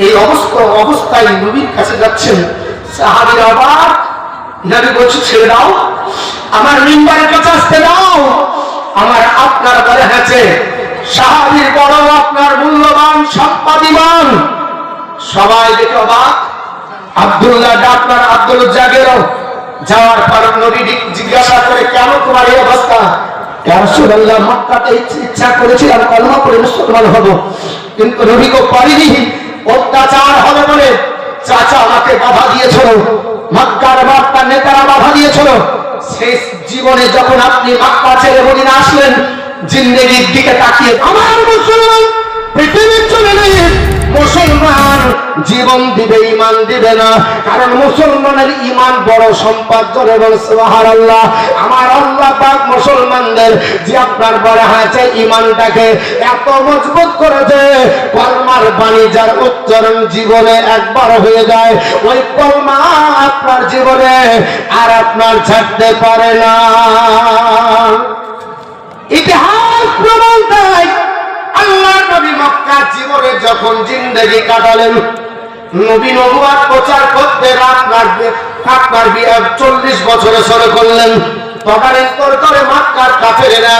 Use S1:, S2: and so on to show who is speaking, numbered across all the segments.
S1: এই অবস্থায় নবীর কাছে যাচ্ছেন, সাহাবীরা অবাক। নবী বলছে, ছেড়ে দাও, আমার মিম্বারের কাছে আসতে দাও, আমার আপনার ঘরে আছে সাহাবীর বড় আপনার মূল্যবান সম্পাদিবান। সবাই দেখে অবাক। আব্দুল্লাহ ডাক্তার আব্দুল জাগের যাওয়ার পর নবী জিজ্ঞাসা করে, কেন তোমার এই অবস্থা? ইয়া রাসূলুল্লাহ, মক্কাতে ইচ্ছা করেছিলাম কলমা পড়ে মুসলমান হব, কিন্তু নবীকে পারিনি, অত্যাচার হবে বলে চাচা আমাকে বাধা দিয়েছিল, মক্কার বার্তা নেতারা বাধা দিয়েছিল। শেষ জীবনে যখন আপনি মক্কা ছেড়ে মদিনা আসলেন, জিন্দেগির দিকে তাকিয়ে আমার মুসলমান পৃথিবীর চলে নেই, মুসলমান জীবন দিবে ঈমান দিবে না, কারণ মুসলমানের ঈমান বড় সম্পদ। জোরে বলেন সুবহানাল্লাহ। আমার আল্লাহ পাক মুসলমানদের যে আপনার বড় হয়েছে ঈমানটাকে এত মজবুত করেছে, কলমার বাণী যার উচ্চারণ জীবনে একবার হয়ে যায়, ওই কলমা আপনার জীবনে আর আপনার ছাড়তে পারে না। ইতিহাস প্রমাণ দেয়, আল্লাহর নবী মক্কার জীবনে যখন জিন্দেগি কাটালেন, নবী নবুয়ত প্রচার করতে আপনার 40 বছরে শুরু করলেন। তদানীন্তন করে মক্কার কাফেরেরা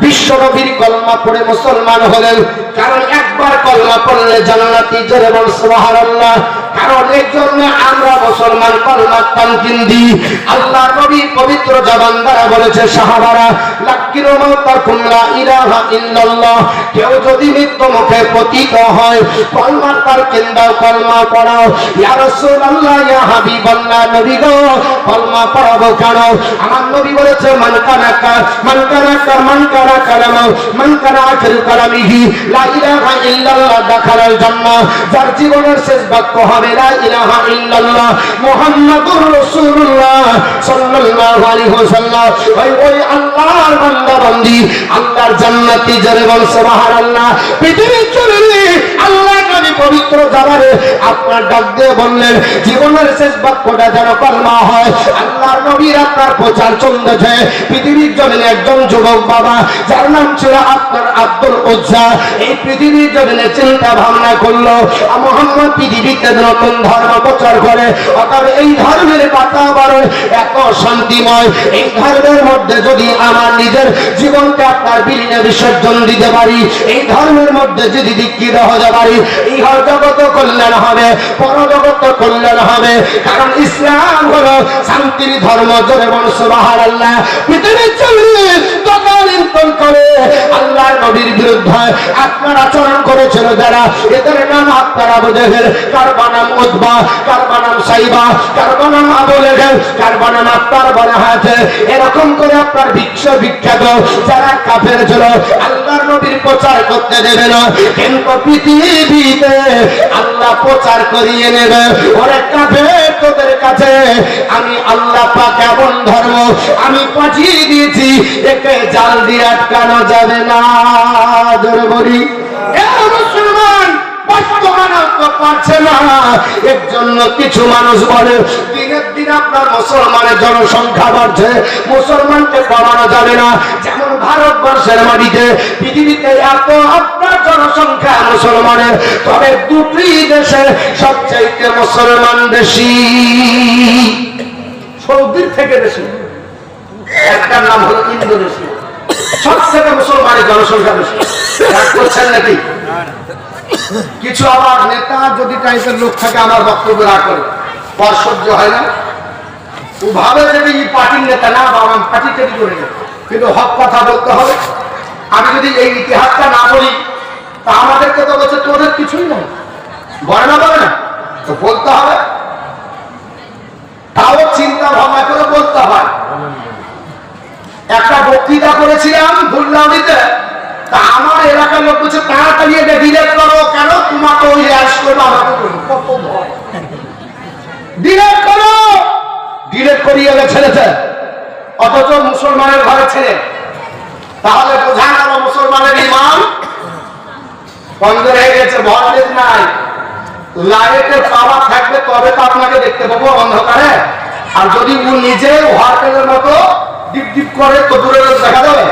S1: বিশ্ব নবীর কলমা পড়ে মুসলমান হলেন, কারণ একবার কলমা পড়লে জান্নাতি। জোরে বল সুবহানাল্লাহ। কারণ এর জন্য আমরা মুসলমান কলমা তানকিন দিই। আল্লাহ নবী পবিত্র জবান দ্বারা বলেছে, সাহাবারা লাকিরু মাতাকুম লা ইলাহা ইল্লাল্লাহ, কেউ যদি মৃত্যু মুখে পতিত হয় কলমার তানকিন দাও, কলমা পড়াও। ইয়া রাসূলুল্লাহ, ইয়া হাবিবাল্লাহ, নবী গো কলমা পড়াবো কেন? আমার নবী বলেছে, মান কানা কালামা মান কানা আখির কালামিহি লা ইলাহা ইল্লাল্লাহ দাখালাল জান্নাহ। যার জীবনের শেষ বাক্য হবে লা ইলাহা ইল্লাল্লাহ মুহাম্মাদুর রাসূলুল্লাহ সাল্লাল্লাহু আলাইহি ওয়াসাল্লাম, ওই আল্লাহর বান্দা বান্দি, আল্লাহর জান্নাতি। জোরে বল সুবহানাল্লাহ। পৃথিবীর চলে আল্লাহ নবী পবিত্র জবানে আপনার ডাক দিয়ে বললেন, জীবনের শেষ বাক্যটা যেন কলমা হয়। আল্লাহর নবীর আপনার প্রচার চলতেছে পৃথিবীর জমিনে। একজন যুবক বাবা যার নাম ছিল আপনার আব্দুল উজ্জা, এই পৃথিবীর জমিনে চিন্তা ভাবনা করলো মুহাম্মদ পৃথিবীতে নতুন ধর্ম প্রচার করে, অতএব এই ধর্মের বাতাবরণ এত শান্তিময়, এই ধর্মের মধ্যে যদি আমার নিজের জীবনকে আপনার বিলীনে বিসর্জন দিতে পারি, এই ধর্মের মধ্যে যদি দীক্ষিত হতে পারি, এই জগত কল্যাণ হবে, পরজগত কল্যাণ হবে। কারণ ইসলাম হলো শান্তির ধর্ম। জোরে বল সুবহানাল্লাহ। পৃথিবীর চলে তদানীন্তন করে আল্লাহর নবীর বিরুদ্ধে আপনার আচরণ করেছিল যারা, এদের নাম আপনার আবু জেহেল, কার নাম উতবা, কার নাম সাইবা, কার নাম আবু লেহেল, কার নাম আপনার বলা হয়েছে। এরকম করে আপনার বিখ্যাত যারা কাফের ছিল, আল্লাহর নবীর প্রচার করতে দেবে না, কিন্তু পৃথিবীতে আল্লাহ প্রচার করিয়ে নেবে। ওরে কাফের, তোদের কাছে আমি আল্লাহ পাক এমন ধর্ম আমি পাঠিয়ে দিয়েছি, একে জাল দিয়ে আটকানো যাবে না। জোরে বলি মুসলমান বর্তমানে পারছে না। এর জন্য কিছু মানুষ বলে দিনের দিন আপনার মুসলমানের জনসংখ্যা বাড়ছে, মুসলমানকে কমানো যাবে না। যেমন ভারতবর্ষের মাটিতে পৃথিবীতে এত আপনার জনসংখ্যা মুসলমানের, তবে দুটি দেশে সবচাইতে মুসলমান বেশি, সৌদির থেকে বেশি। একটার নাম হলো ইন্দোনেশিয়া, সবথেকে মুসলমানের জনসংখ্যা বেশি। করছেন নাকি? কিছু আমার নেতা যদি টাইপের লোক থাকে আমার বক্তব্য না করে, পর সহ্য হয় না। ও ভাবে যদি এই পার্টির নেতা না, বা আমার পার্টি তৈরি করে না, কিন্তু হক কথা বলতে হবে। আমি যদি এই ইতিহাসটা না বলি, তা আমাদেরকে তো বলছে তোদের কিছুই নেই, বলে না, বলে না, তো বলতে হবে। তাও চিন্তা ভাবনা করে বলতে হয়। একটা বক্তৃতা করেছিলাম ভুলনাউড়িতে, তা আমার এলাকার লোক বলছে তাড়াতাড়ি এটা ডিলেট করো। কেন? তোমাকে ওই অ্যাশ করবো, আমাকে করবো, কত ভয়। ডিলেট করো, ডিলেট করিয়ে ছেড়েছে, অথচ মুসলমানের ঘরে ছেড়ে। তাহলে বোঝা গেল মুসলমানের ঈমান কমজোর হয়ে গেছে। ভোল্টেজ নাই, লাইটের পাওয়ার থাকবে তবে তো আপনাকে দেখতে পাবো অন্ধকারে। আর যদি ও নিজে হোয়াটেলের মতো ডিপ ডিপ করে তো দূরে দেখা যাবে।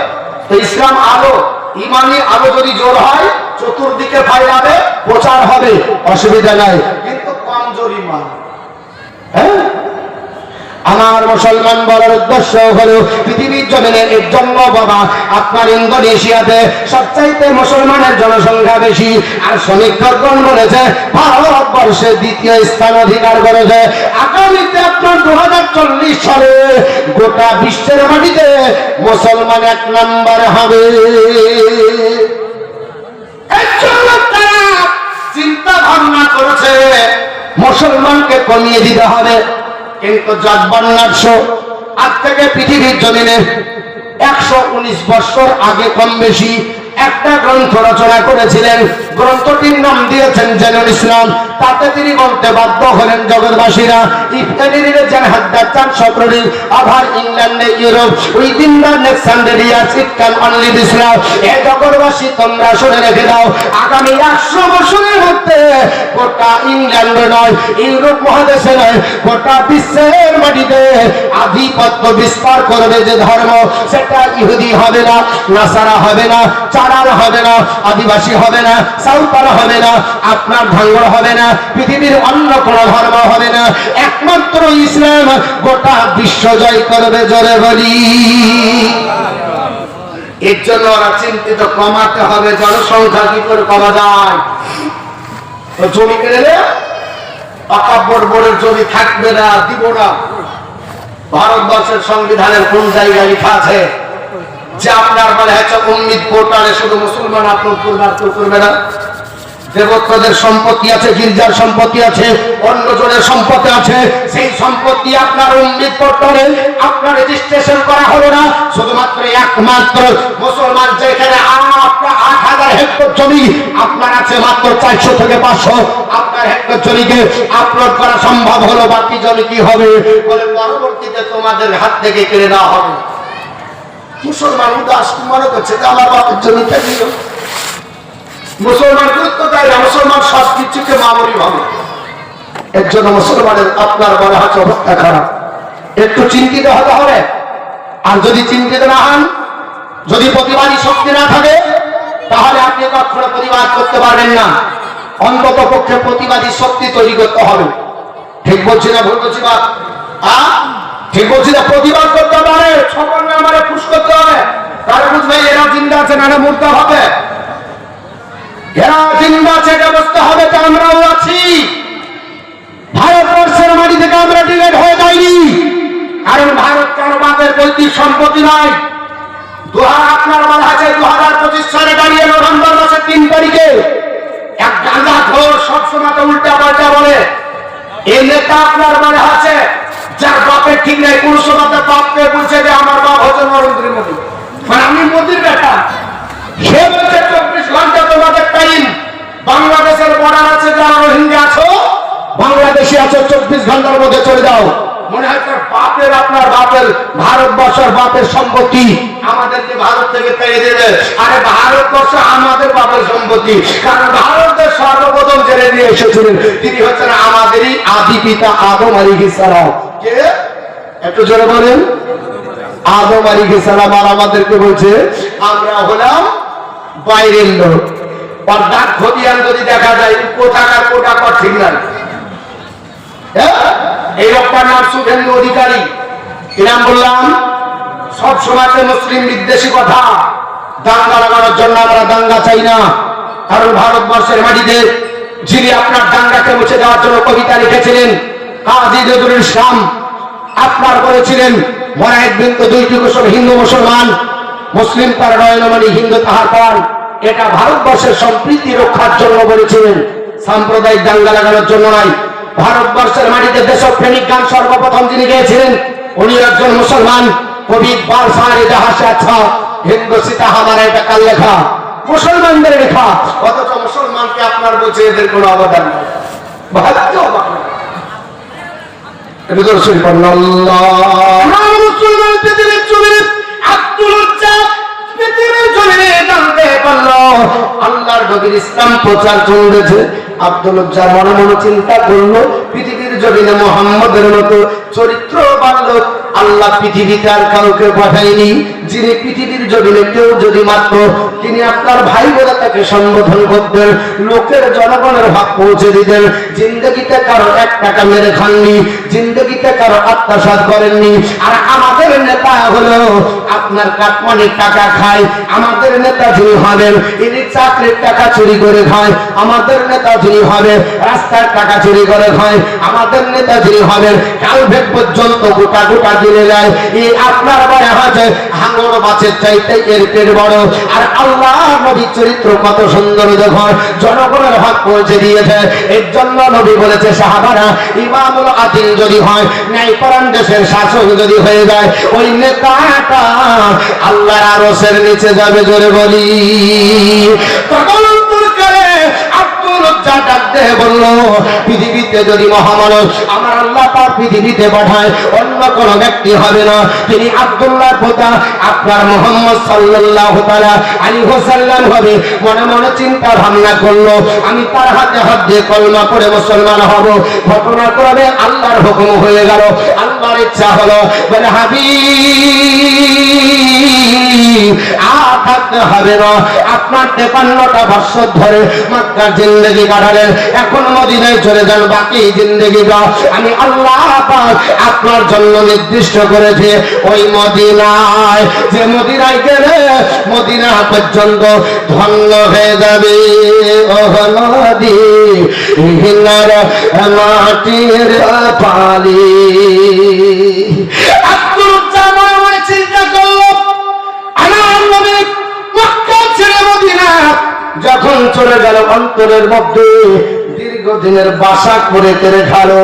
S1: তো ইসলাম আলো, ইমানি আরো যদি জোর হয় চতুর্দিকে ফাইলাবে, প্রচার হবে, অসুবিধা নাই, কিন্তু কমজোর ইমান। হ্যাঁ, আমার মুসলমান বলার উদ্দেশ্য হলো পৃথিবীর জমিনে এর জন্য বাবা আপনার ইন্দোনেশিয়াতে সবচাইতে মুসলমানের জনসংখ্যা বেশি, আর সমীক্ষকগণ বলেছে ভারতবর্ষে দ্বিতীয় স্থান অধিকার করেছে। আগামীতে আপনার 2040 সালে গোটা বিশ্বের মাটিতে মুসলমান 1 নম্বর হবে। এর জন্য তারা চিন্তা ভাবনা করেছে মুসলমানকে কমিয়ে দিতে হবে। কিন্তু জজবন্নার্স আজ থেকে পৃথিবীর জমিনে 119 বছর আগে কম বেশি একটা গ্রন্থ রচনা করেছিলেন। গ্রন্থটির নাম দিয়েছেন জেনুল ইসলাম। তাতে তিনি বলতে বাধ্য হলেন জগৎবাসীরা, ইংল্যান্ডে Europe within the next 100 years it can only be Islam। এই জগৎবাসী তোমরা শুনে রেখে দাও, আগামী 100 বছরের মধ্যে গোটা ইংল্যান্ডে নয়, ইউরোপ মহাদেশে নয়, গোটা বিশ্বের মাটিতে আধিপত্য বিস্তার করবে যে ধর্ম, সেটা ইহুদি হবে না, নাসারা হবে না, চারাল হবে না, আদিবাসী হবে না, সাঁওতাল হবে না, আপনার ভাঙ্গর হবে না, পৃথিবীর অন্য কোন ধর্ম হবে না, একমাত্র ইসলাম গোটা বিশ্ব জয় করবে। জোরে বলি। এর জন্য ওরা চিন্তিত, কমাতে হবে জনসংখ্যা কি করে কমা যায়। তো জমি কেড়ে অকাব্যর বোর্ডের জমি থাকবে না, দিব না। ভারতবর্ষের সংবিধানের কোন জায়গায় লেখা আছে যে আপনার বলে হচ্ছে উম্মিদ পোর্টালে শুধু মুসলমান আপলোড করবে, আর কেউ করবে না? দেবত্বদের সম্পত্তি আছে, গির্জার সম্পত্তি আছে, অন্য জনের সম্পত্তি আছে, সেই সম্পত্তি আপনার উম্মিদ পোর্টালে আপনার রেজিস্ট্রেশন করা হলো না। শুধুমাত্র একমাত্র মুসলমান, যেখানে 8,000 হেক্টর জমি আপনার আছে, মাত্র 400 থেকে 500 আপনার হেক্টর জমিকে আপলোড করা সম্ভব হলো। বাকি জমি কি হবে বলে পরবর্তীতে তোমাদের হাত থেকে কেড়ে নেওয়া হবে। মুসলমান উদাস মনে করছে যে আমার বাপের জমিটা দিল। মুসলমান গুরুত্ব দেয় না, মুসলমান সব কিছুকে মামুলি ভাবে। এর জন্য মুসলমানের আপনার বলা হচ্ছে অবস্থা খারাপ। একটু চিন্তিত হতে হবে। আর যদি চিন্তিত না হন, যদি প্রতিবাদী শক্তি না থাকে, তাহলে আপনি কখনো প্রতিবাদ করতে পারবেন না। অন্তত পক্ষে প্রতিবাদী শক্তি তৈরি করতে হবে। ঠিক বলছি না ভুল বলছি? বা ঠিক বলছি না? প্রতিবাদ করতে পারে, সকল আমাদের পুশ করতে হবে। তাহলে বুঝবে এরা জিন্দা আছে, না মুর্দা হবে। এরা জিন্দা আছে, এটা বুঝতে হবে যে আমরাও আছি। ভারতবর্ষের মাটি থেকে আমরা ডিলেট হয়ে যাইনি, কারণ ভারত কারো বাপের পৈতৃক সম্পত্তি নয়। আপনার বলা আছে 2025 সালে দাঁড়িয়ে নভেম্বর মাসের 3 তারিখে এক গাঁজা ঘোর সবসময় উল্টা পাল্টা বলে এই নেতা আপনার মনে আছে, যার বাপের ঠিক নেই, কোন সময় বাপকে বলছে যে আমার বাপ হচ্ছে নরেন্দ্র মোদী, মানে আমি মোদীর বেটা। সে বলছে 24 ঘন্টা তোমাদের টাইম। বাংলাদেশের বর্ডার আছে, যারা রোহিঙ্গা আছো, বাংলাদেশে আছো, 24 ঘন্টার মধ্যে চলে যাও। মনে হয় বাপের, আপনার বাপের, ভারতবর্ষের বাপের সম্পত্তি আমাদেরকে ভারত থেকে পেয়ে দেবে। আরে ভারতবর্ষ আমাদের বাপের সম্পত্তি, কারণ ভারতের সর্বপ্রথম জেনে নিয়ে এসেছিলেন তিনি হচ্ছেন আমাদেরই আদি পিতা আদম আলাইহিস সালাম। কে? একটু জোরে বলেন। আদম আলাইহিস সালাম। আর আমাদেরকে বলছে আমরা হলাম বাইরের লোক। আর ডাক খতিয়ান যদি দেখা যায় কোথাকার কোটা কর ঠিক না। এই লোকটার নাম শুভেন্দু অধিকারী। কি নাম বললাম? সব সময় মুসলিম বিদ্বেষী কথা। দাঙ্গা লাগানোর জন্য আমরা দাঙ্গা চাই না, কারণ ভারতবর্ষের মাটিতে যিনি আপনার দাঙ্গাকে মুছে দেওয়ার জন্য কবিতা লিখেছিলেন কাজী নজরুল ইসলাম, আপনার বলেছিলেন মনে রাখবেন তো, 2টি কোষণ হিন্দু মুসলমান, মুসলিম তার নয়নমণি, হিন্দু তাহার প্রাণ। এটা ভারতবর্ষের সম্প্রীতি রক্ষার জন্য বলেছিলেন, সাম্প্রদায়িক দাঙ্গা লাগানোর জন্য নয়। ভারতবর্ষের মাটিতে দেশপ্রেমিক গান সর্বপ্রথম যিনি গেয়েছিলেন উনি একজন মুসলমান কবি ইকবাল। সারে জাহাসে আচ্ছা হিন্দু সীতা হামারা, এটা কার লেখা? মুসলমানদের লেখা। অথচ মুসলমানকে আপনার বলছে এদের কোনো অবদান নেই। আল্লাহর নবীর ইসলাম প্রচার চলছে। আব্দুল লজ্জা মনে মনে চিন্তা করলো, পৃথিবীর জমিনে মুহাম্মদের মতো চরিত্রবান লোক আল্লাহ পৃথিবীতে আর কাউকে পাঠায়নি যিনি পৃথিবীর জমিনে কেউ যদি মাত্র তিনি আপনার ভাই বলে তাকে সম্বোধন করতেন, লোকের জনগণের হক পৌঁছে দিতেন, জিন্দগিতে কারো 1 টাকা মেরে খাননি, জিন্দগিতে কারো আত্মসাৎ করেননি। আর আমাদের নেতা হলো আপনার কাটমানির টাকা খায়। আমাদের নেতা যিনি হবেন ইনি চাকরির টাকা চুরি করে খায়। আমাদের নেতা যিনি হবে রাস্তার টাকা চুরি করে খায়। আমাদের নেতা যিনি হবেন কালভেট পর্যন্ত গোটা গোটা দিনে যায়। এই আপনার বড় হাতে হাঙ্গর মাছের চাইতে এর পেট বড়। আর আল্লাহ নবী চরিত্র কত সুন্দর দেখো, জনগণের হক পৌঁছে দিয়েছে। এর জন্য নবী বলেছে সাহাবারা ইমামুল আদিল যদি হয়, ন্যায়পরায়ণ দেশের শাসক যদি হয়ে যায়, ওই নেতাটা আল্লাহর আরশের নিচে যাবে। জোরে বলি তখন বললো পৃথিবীতে যদি মহামানব আমার আল্লাহ পাক পৃথিবীতে পাঠায় অন্য কোন ব্যক্তি হবে না, তিনি আব্দুল্লাহর পোতা আপনার মুহাম্মদ সাল্লাল্লাহু তাআলা আলাইহি ওয়াসাল্লাম হবে। মনে মনে চিন্তা ভাবনা করলো আমি তার হাতে হাত দিয়ে কলমা পড়ে মুসলমান হব। ঘটনাক্রমে আল্লাহর হুকুম হয়ে গেল, আল্লাহর ইচ্ছা হলো। বলে হাবিব আর থাকতে হবে না, আপনার 53টা বছর ধরে মক্কার জিন্দেগি কাটালেন, এখন মদিনায় চলে যান। বাকি জিন্দেগিটা আমি আল্লাহ পাক আপনার জন্য নির্দিষ্ট করেছি ওই মদিনায়, যে মদিনায় গেলে মদিনা পর্যন্ত ধন্য হয়ে যাবে। ওহ নদী হিনার মাটির পালি আব্দুল জামান চিন্তা করলো আমার নবী মক্কা ছেড়ে মদিনা যখন চলে গেল অন্তরের মধ্যে দীর্ঘদিনের বাসা করে কেড়ে খালো।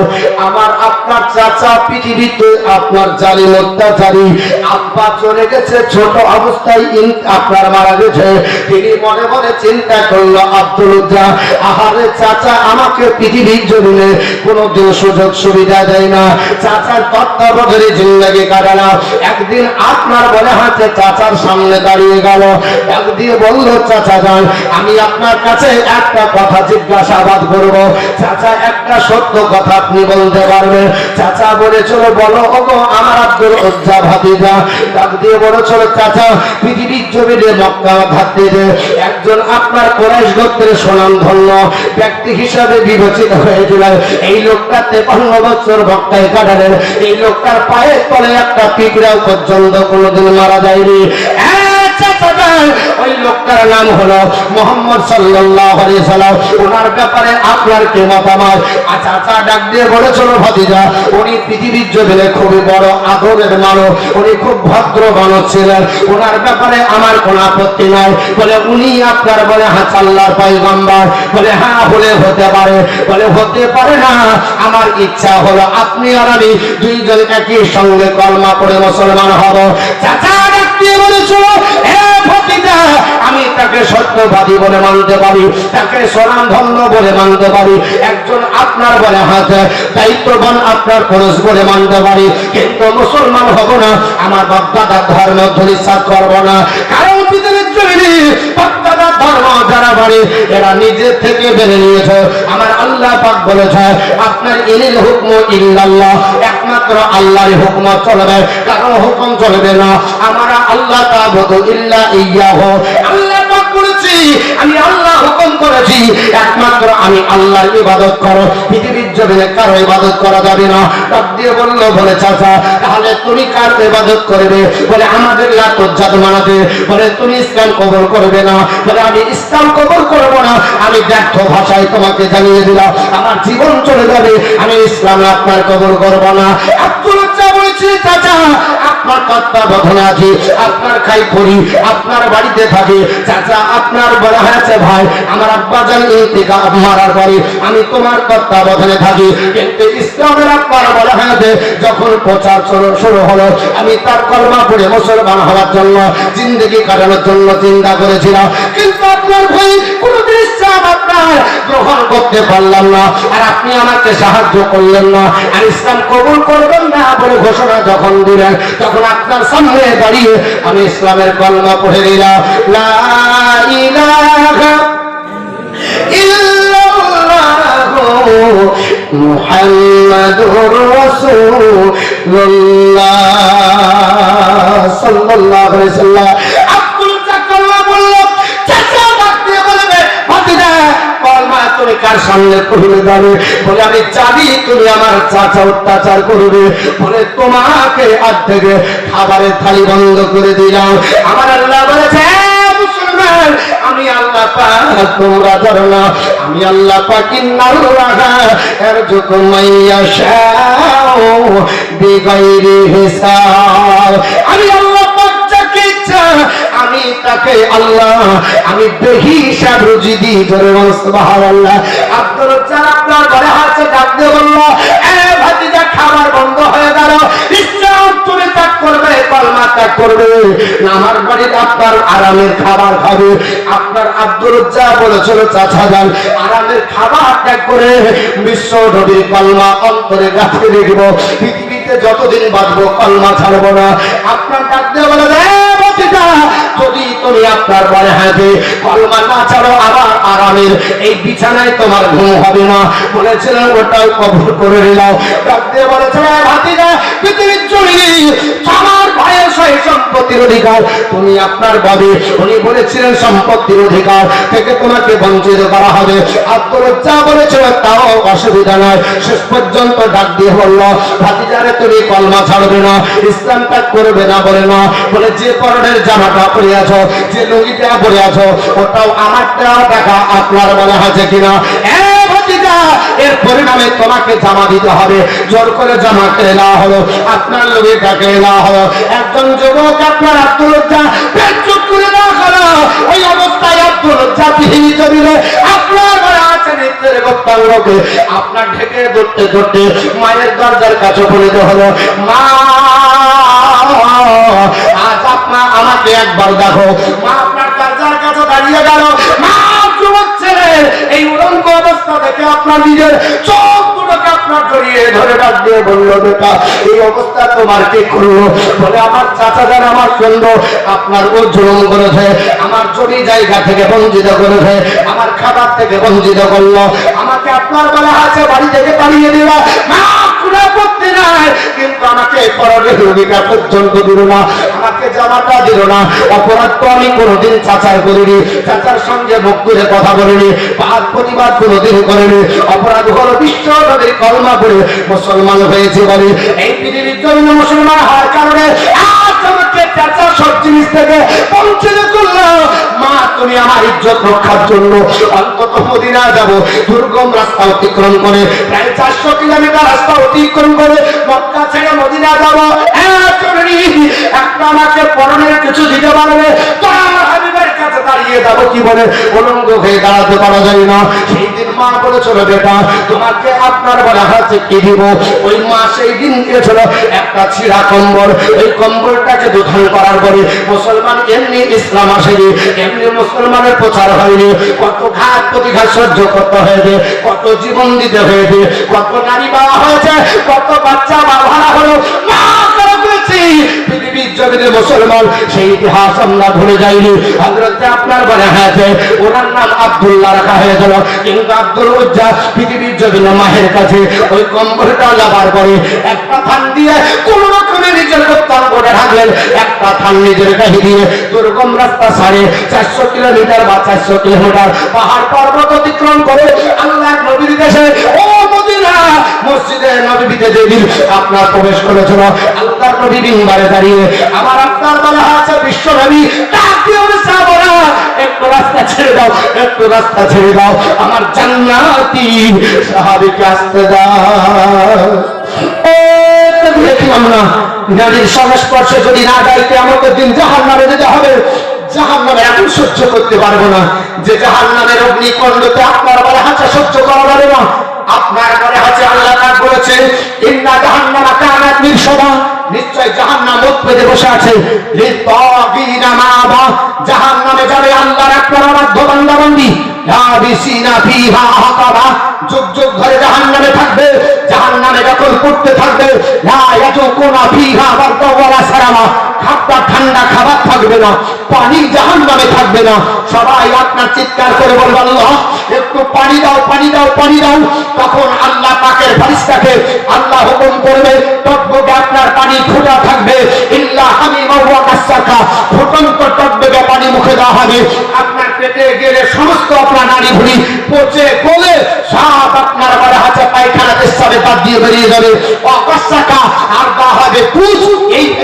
S1: আমার আপনার চাচা পৃথিবীতে আপনার জালিম অত্যাচারী আব্বা চলে গেছে, ছোট অবস্থায় আপনার মারা গেছে। তিনি মনে মনে চিন্তা করলো আব্দুল উজ্জা আহারে চাচা আমাকে পৃথিবীর জমিনে কোনোদিন সুযোগ সুবিধা দেয় না, চাচার তত্ত্বাবধানে জিন্দেগি কাটালাম। একদিন আপনার বলে হাতে চাচার সামনে দাঁড়িয়ে গেল, ডাক দিয়ে বলল চাচা যান আমি আপনার কাছে একটা কথা জিজ্ঞাসাবাদ করবো। চাচা একটা সত্য কথা আপনি বলতে পারবেন? চাচা বলেছিল বলো ওগো আমার আব্দুল উজ্জা ভাতিজা। ডাক দিয়ে বলেছিল চাচা পৃথিবীর জমিনে মক্কা ধাত্রীতে একজন আপনার কুরাইশ গোত্রের সুনামধন্য ব্যক্তি হিসাবে বিবেচিত হয়েছিল। এই লোকটা 53 বছর মক্কায় কাটালেন, এই লোকটার পায়ের তলে একটা পিঁপড়াও পর্যন্ত কোনোদিন মারা যায়নি। ওই লোকটার নাম হলো মুহাম্মদ সাল্লাল্লাহু আলাইহি সাল্লাম। ওনার ব্যাপারে আপনার কি মতামত? চাচা ডাক দিয়ে বলেছিল ভাতিজা উনি পৃথিবীর জমিনে খুবই বড় আদরের মানুষ, উনি খুব ভদ্র মানুষ ছিলেন, ওনার ব্যাপারে আমার কোনো আপত্তি নাই। বলে উনি আপনার বলে হ্যাঁ আল্লাহর পয়গম্বর? বলে হ্যাঁ হলে হতে পারে। বলে হতে পারে না, আমার ইচ্ছা হলো আপনি আর আমি দুইজন একই সঙ্গে কলমা পড়ে মুসলমান হব। চাচা ডাক দিয়ে বলেছিল আমি তাকে সত্যবাদী বলে মানতে পারি, তাকে স্বনামধন্য বলে মানতে পারি, একজন আপনার বলে হাতে দায়িত্ববান আপনার পুরুষ বলে মানতে পারি, কিন্তু মুসলমান হব না, আমার বাপদাদার ধর্ম ধরিশ্বাস করব না। কারণ পৃথিবীর জমিনে বাপদাদার ধর্ম যারা বাড়ি এরা নিজের থেকে বেড়ে নিয়েছে। আমার আল্লাহ পাক বলেছে আপনার ইনিল হুকম ইল্লাল্লাহ, একমাত্র আল্লাহর হুকম চলবে, কারো হুকুম চলবে না। আমরা আল্লাহ তা'বুদু ইল্লা ইয়াহু, আল্লাহ পাক বলেছি আমি আল্লাহ হুকুম করেছি একমাত্র আমি আল্লাহর ইবাদত করো, পৃথিবীর জমিনে কারো ইবাদত করা যাবে না। ডাক দিয়ে বলল বলে চাচা তাহলে তুমি কার ইবাদত করবে? বলে আমাদের লাতুজ্জাত মানাতে। বলে তুমি ইসলাম কবুল করবে না? বলে আমি ইসলাম কবুল করব না। আমি ব্যর্থ ভাষায় তোমাকে জানিয়ে দিলাম আমার জীবন চলে যাবে, আমি ইসলাম আপনার কবুল করব না। আব্দুল উজ্জা বলেছে চাচা আপনার তত্ত্বাবধানে আছি, আপনার খাই পড়ি, আপনার বাড়িতে থাকি। চাচা আপনার বলা হয়েছে ভাই আমার আব্বা জান ইন্তেকাল মারার পরে আমি তোমার তত্ত্বাবধানে থাকি, কিন্তু ইসলামের আপনার বলা হয়েছে যখন প্রচার শুরু হলো আমি তার কলমা পড়ে মুসলমান হওয়ার জন্য জিন্দেগি কাটানোর জন্য চিন্তা করেছিলাম, কিন্তু আপনার ভাই কোনো ইসলাম আপনার গ্রহণ করতে পারলাম না, আর আপনি আমাকে সাহায্য করলেন না, আর ইসলাম কবুল করবেন না বলে ঘোষণা যখন দিলেন তখন আপনার সামনে দাঁড়িয়ে আমি ইসলামের কলমা পড়ে দিলাম লা ইলাহা ইল্লাল্লাহু মুহাম্মাদুর রাসূলুল্লাহ সাল্লাল্লাহু আলাইহি ওয়াসাল্লাম। আব্দুল জাক্কাল্লাহ বলল, চাচা ডাক দিয়ে বলবে, ভাতিজা কলমা তুমি কার সামনে পড়লে যাবে? বলে আমি জানি তুমি আমার চাচা অত্যাচার করবে, বলে তোমাকে আজ থেকে খাবারের থালি বন্ধ করে দিলাম। আমার আল্লাহ বলেছে, মুসলমান আমি আল্লাহ পাক, তোমরা জানো না আমি আল্লাহ পাক ইন্নাল্লাহা ইয়ারযুকু মান ইয়াশাউ বিগাইরি হিসাব। আমি আল্লাহ পাক যাকে ইচ্ছা আমি তাকে আল্লাহ আমি বেহিসাব রুজি দিই। জোরে বলো সুবহানাল্লাহ। আব্দুল রাজ্জাক আপনার ঘরে হাতে ডাক দিয়ে বলল, এ ভাতিজা খাবার বন্ধ হয়ে গেল, ইসলাম তুমি ত্যাগ করবে, কলমা ত্যাগ করবে না আমার বাড়িতে আপনার আরামের খাবার খাবে? আপনার আব্দুল রাজ্জাক বলেছিল, চাচা যান আরামের খাবার ত্যাগ করে বিশ্ব নবীর কলমা অন্তরে গাঁথে দেখব, পৃথিবীতে যতদিন বাঁচবো কলমা ছাড়বো না। আপনার ডাক দিয়ে বলে, যদি তুমি আপনার পরে হাতে কলমা না ছাড়ো আবার আরামের এই বিছানায় তোমার ঘুম হবে না। বলেছিলেন ওটাও কবর করে নিলাম। ডাক দিয়ে বলেছে, ভাতিজা পৃথিবীর জমিনে আমার ভাইয়ের সহি সম্পত্তির অধিকার তুমি আপনার ভাবে, উনি বলেছিলেন সম্পত্তির অধিকার থেকে তোমাকে বঞ্চিত করা হবে। আব্দুল রাজ্জাক বলেছিল তাও অসুবিধা নয়। শেষ পর্যন্ত ডাক দিয়ে বলল, ভাতিজারে তুমি কলমা ছাড়বে না, ইসলাম ত্যাগ করবে না বলে না, বলে যে পরনের জামাটা পরে আছো, যে লুঙ্গিটা পরে আছো ওটাও আমার দেওয়া টাকা আপনার মনে আছে কিনা? এর পরিণামে তোমাকে জামা দিতে হবে। জোর করে জামা কেড়ে নেওয়া হলো, আপনার লুঙ্গিটা কেড়ে নেওয়া হলো। একজন যুবক আপনার আব্দুল রাজ্জাক পেট চুপ করে দেওয়া হলো। ওই অবস্থায় আব্দুল রাজ্জাক পৃথিবীতে দিলে আপনার ঘরে আছে নিত্যের গোপ্তাঙ্গকে আপনার ঢেকে ধরতে ধরতে মায়ের দরজার কাছে পড়ে দেওয়া হলো। মা আজ আপনার আমাকে একবার দেখো। মা আপনার দরজার কাছে দাঁড়িয়ে গেল। মা যুবক ছেলে এই উলঙ্গ অবস্থা দেখে আপনার নিজের চোখ দুটোকে আপনার জড়িয়ে ধরে ডাক দিয়ে বলল, বেটা এই অবস্থা তোমার কে করলো? বলে আমার চাচা যান আমার সঙ্গে আপনার ও জুলুম করেছে, আমার জমি জায়গা থেকে বঞ্চিত করেছে, আমার খাবার থেকে বঞ্চিত করলো, আমাকে আপনার বলা আছে বাড়ি থেকে তাড়িয়ে দিল। মা পুরা করতে নাই, কিন্তু আমাকে পরনের অধিকার পর্যন্ত দিল না, আমাকে জামাটা দিল না। অপরাধ তো আমি কোনোদিন চাচার করিনি, চাচার সঙ্গে মুখ করে কথা বলিনি, বাদ প্রতিবাদ কোনোদিন করিনি। অপরাধ হলো বিশ্ব নবীর কলমা করে মুসলমান হয়েছে বলে এই পৃথিবীর জন্য মুসলমান হওয়ার কারণে আজ আমাকে চাচা সব জিনিস থেকে বঞ্চিত করলো। মা তুমি আমার ইজ্জত রক্ষার জন্য অন্তত মদিনা যাব, দুর্গম রাস্তা অতিক্রম করে প্রায় 400 কিলোমিটার রাস্তা অতিক্রম করে মক্কা ছেড়ে মদিনা যাব, একটা আমাকে পরনের কিছু দিতে পারবে? হাবিবের কাছে দাঁড়িয়ে যাবো কি বলে উলঙ্গ হয়ে দাঁড়াতে পারা যায় না। সেই দিন মা বলেছিল, বেটা তোমাকে আপনার বলা হচ্ছে কি দিব? ওই মা সেই দিন দিয়েছিল একটা ছিঁড়া কম্বল। ওই কম্বলটাকে দোধন করার পরে মুসলমান এমনি ইসলাম আসেনি, এমনি মুসলমানের প্রচার হয়নি। কত ঘাত প্রতিঘাত সহ্য করতে হয়েছে, কত জীবন দিতে হয়েছে, কত নারী বাবা হয়েছে, কত বাচ্চা বাবা হলো। মা পৃথিবীর জগতে মুসলমান সেই ইতিহাস আমরা ভুলে যাইনি। হযরত আপনার বলে হয়েছে ওনার নাম আব্দুল্লাহ রাখা হয়েছিল, কিন্তু আব্দুল রাজ্জাক পৃথিবীর জগতে মায়ের কাছে ওই কম্বলটা লাগার পরে একটা থান দিয়ে কোন রকমের নিজের গোত্তার করে রাখলেন। একটা থান নিজের গায়ে দিয়ে দুর্গম রাস্তা সাড়ে 400 কিলোমিটার বা 400 কিলোমিটার পাহাড় পর্বত অতিক্রম করে আল্লাহ নবীর দেশে ও মদিনা মসজিদে নববীতে যেদিন আপনার প্রবেশ করেছিল, আল্লাহর নবী মিম্বারে দাঁড়িয়ে আমার আপনার বলা আছে বিশ্বনবী একটু রাস্তা ছেড়ে দাও, একটু রাস্তা ছেড়ে দাও, আমার জান্নাতি সাহাবীকে আসতে দাও। দেখলাম না নারীর সংস্পর্শে যদি না যাইতে আমাকে দিন জাহান্নামে যেতে হবে। জাহান্নামে এখন সহ্য করতে পারবো না, যে জাহান্নামের অগ্নিকুণ্ডতে আপনার বলা আছে সহ্য করা যাবে না। আপনার মনে আছে আল্লাহ পাক বলেছেন ইন্না জাহান্নামা কানাত মিরসাদা, নিশ্চয় জাহান্নাম মুখ পেতে বসে আছে। লিতাগিনা মাবা, জাহান্নামে যাবে আল্লাহর আপনার বাধ্য বান্দাবান্দি। লাবিসিনা ফিহা আহকাবা, যুগ যুগ ধরে জাহান্নামে থাকবে। জাহান্নামে যখন পড়তে থাকবে লা ইয়াজুকুনা ফিহা বারদা ওয়ালা সারামা, খাবার ঠান্ডা খাবার থাকবে না, পানি জাহান্নামে থাকবে না। সবাই আপনার চিৎকার করে বলবে আল্লাহ একটু পানি দাও, পানি দাও, পানি দাও। তখন আল্লাহ পাকের ফেরেশতাকে আল্লাহ হুকুম করবে টকবকে আপনার পানি ফোটা থাকবে। ইল্লা হামিমা ওয়া দেওয়া হবে। আপনার পেটে গেলে সমস্ত আপনার নাড়ি ভুড়ি পচে গলে সব আপনার বলা আছে পায়খানা পেশাবে বাদ দিয়ে বেরিয়ে যাবে। অকস্মাকা আর দেওয়া হবে পুজ,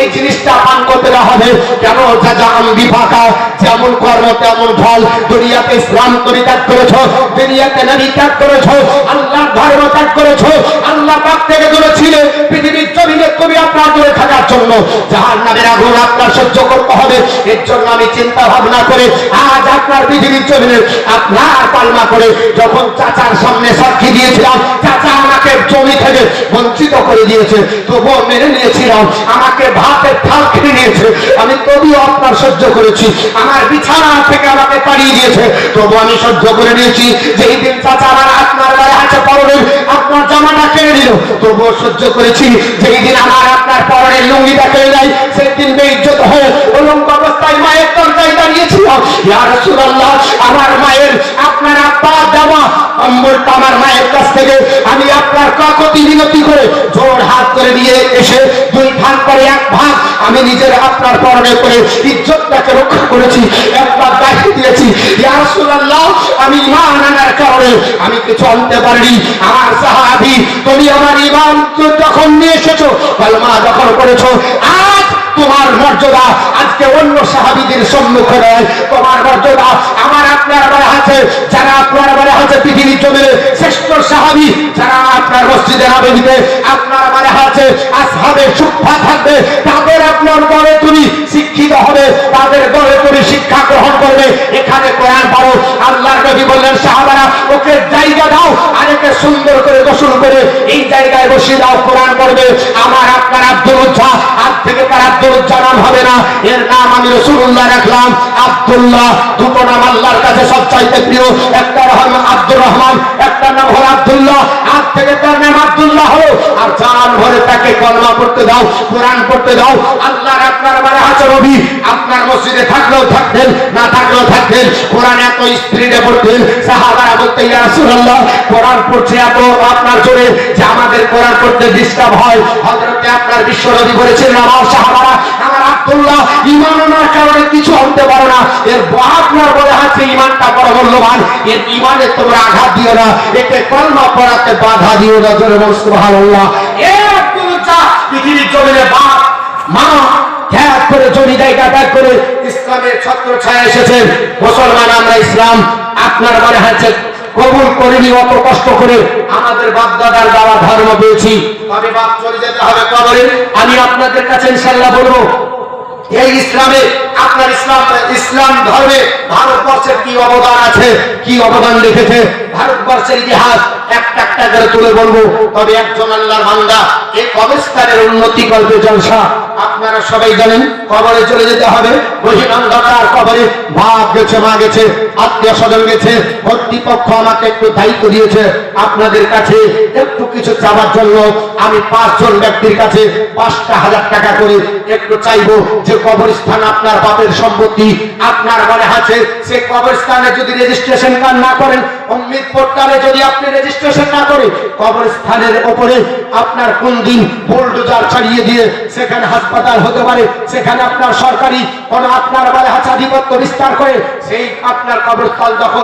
S1: এই জিনিসটা পান করতে দেওয়া হবে। কেন জাযাম বিফাকা, যেমন কর্ম তেমন ফল। দুনিয়াতে ইসলাম পরিত্যাগ করেছো, দুনিয়াতে নবী ত্যাগ করেছো, আল্লাহর ধর্ম ত্যাগ করেছো, আল্লাহ পাক থেকে দূরে ছিলে পৃথিবীর জমিনে তুমি আপনার দূরে থাকার জন্য জাহান্নামের আগুন আপনার সহ্য করতে হবে। এর জন্য আমি চিন্তা ভাবনা করে আজ আপনার পৃথিবীর জমিনে আপনার পালনা করে যখন চাচার সামনে সাক্ষী দিয়েছিলাম, চাচা আমাকে জমি থেকে বঞ্চিত করে দিয়েছে, তবুও মেনে নিয়েছিলাম। আমাকে ভাতের থাল খেয়ে নিয়েছে, আমি তবুও আপনার সহ্য করেছি। আমার বিছানা থেকে আমাকে তাড়িয়ে দিয়েছে, তবু আমি সহ্য করে নিয়েছি। যেই দিন চাচা আমার আপনার গায়ে হাতে পরনে আপনার জামাটা কেড়ে নিল, তবুও সহ্য করেছি। যেই দিন আমার আপনার পরনের লুঙ্গিটা কেড়ে নেয়, সেই দিন বেইজ্জত হয়ে উলঙ্গ অবস্থায় মায়ের দরজায় দাঁড়িয়েছিলাম। ইয়া রাসূলুল্লাহ, আমার মায়ের আপনার আব্বা জামা কম্বলটা আমার মায়ের কাছ থেকে আমি আপনার কাকতি বিনতি করে জোর হাত করে নিয়ে এসে 2 ভাগ করে 1 ভাগ আমি নিজের আপনার পরনে করে ইজ্জতটাকে রক্ষা করেছি, একবার গায়ে দিয়েছি। ইয়া রাসূলুল্লাহ, আমি ঈমান আনার কারণে আমি কিছু আনতে পারিনি। আমার সাহাবী, তুমি আমার ঈমান যখন নিয়ে এসেছো, কলমা যখন করেছো, আজ তোমার মর্যাদা আজকে অন্য সাহাবীদের সম্মুখে নয়। তোমার মর্যাদা আমার আপনার বলা আছে, যারা আপনার বলা আছে পৃথিবীর জমিনে শ্রেষ্ঠ সাহাবী, যারা আপনার মসজিদে নববীতে আপনার বলা আছে আসহাবে সুফা থাকবে, তাদের আপনার দলে তুমি শিক্ষিত হবে, তাদের দলে তুমি শিক্ষা গ্রহণ করবে। এখানে কোরআন পড়ো। আল্লাহর নবী বললেন, সাহাবারা ওকে জায়গা দাও, আর একে সুন্দর করে গোসল করে এই জায়গায় বসিয়ে দাও, কোরআন পড়বে। আমার আপনার আব্দুল উজ্জা, আজ থেকে তার আব্দুল উজ্জা নাম হবে না, এর নাম আমি রাসূলুল্লাহ রাখলাম আব্দুল্লাহ। দুটো নাম আল্লাহর কাছে সবচাইতে প্রিয়, একটা হলো আব্দুর রহমান, একটা নাম হলো আব্দুল্লাহ। আজ থেকে তার নাম আব্দুল্লাহ হলো, আর জান ভরে তাকে কলমা পড়তে দাও, কোরআন পড়তে দাও। আল্লাহর আপনার মানে আছে নবী আপনার মসজিদে থাকলেও থাকতেন, না থাকলেও থাকতেন, কোরআন এত স্পিডে পড়তেন, সাহাবারা বলতেন, ইয়া রাসূলুল্লাহ কোরআন পড়ছে এত আপনার জোরে যে আমাদের কোরআন পড়তে ডিস্টার্ব হয়। হযরতে আপনার বিশ্ব নবী বলেছিলেন, আমার সাহাবারা, আমার আব্দুল্লাহ ঈমান আনার কারণে কিছু আনতে পারে না, এর আপনার বলে আছে ঈমানটা বড় মূল্যবান, এর ঈমানে তোমরা আঘাত দিও না, একে কলমা পড়াতে বাধা দিও না। জোরে বল সুবহানাল্লাহ। এ আব্দুল্লাহ পৃথিবীর জমিনে বাপ মা ত্যাগ করে জমি জায়গা ত্যাগ করে ইসলামের ছত্র ছায়া এসেছেন। মুসলমান আমরা ইসলাম আপনার মনে হচ্ছে কবুল করিনি, অত কষ্ট করে আমাদের বাপ দাদার দেওয়া ধর্ম পেয়েছি, তবে বাপ চলে যেতে হবে কবরে। আমি আপনাদের কাছে ইনশাআল্লাহ বলবো, এই ইসলামে আপনার ইসলাম ধর্মে ভারতবর্ষের কি অবদান আছে, কি অবদান রেখেছে ভারতবর্ষের ইতিহাস একটা করে তুলে বলবো। তবে একজন আল্লাহর বান্দা এই কবরস্থানের উন্নতি করবে জলসা। আপনারা সবাই জানেন কবরে চলে যেতে হবে, গহীন অন্ধকার কবরে। বাপ গেছে, মা গেছে, আত্মীয় স্বজন গেছে, কর্তৃপক্ষ আমাকে একটু দায়িত্ব দিয়েছে আপনাদের কাছে একটু কিছু চাওয়ার জন্য। আমি 5 জন ব্যক্তির কাছে 5,000 টাকা করে একটু চাইবো, যে কবরস্থান আপনার বাপের সম্পত্তি, আপনার মনে আছে সে কবরস্থানে যদি রেজিস্ট্রেশন কার্ড না করেন, অমৃত পোর্টালে যদি আপনি রেজিস্ট্রেশন না করে, কবরস্থানের উপরে আপনার কোন দিন বুলডোজার ছাড়িয়ে দিয়ে সেখানে হাসপাতাল হতে পারে, সেখানে আপনার সরকারি কোন আপনার বলে আধিপত্য বিস্তার করে সেই আপনার কবরস্থল দখল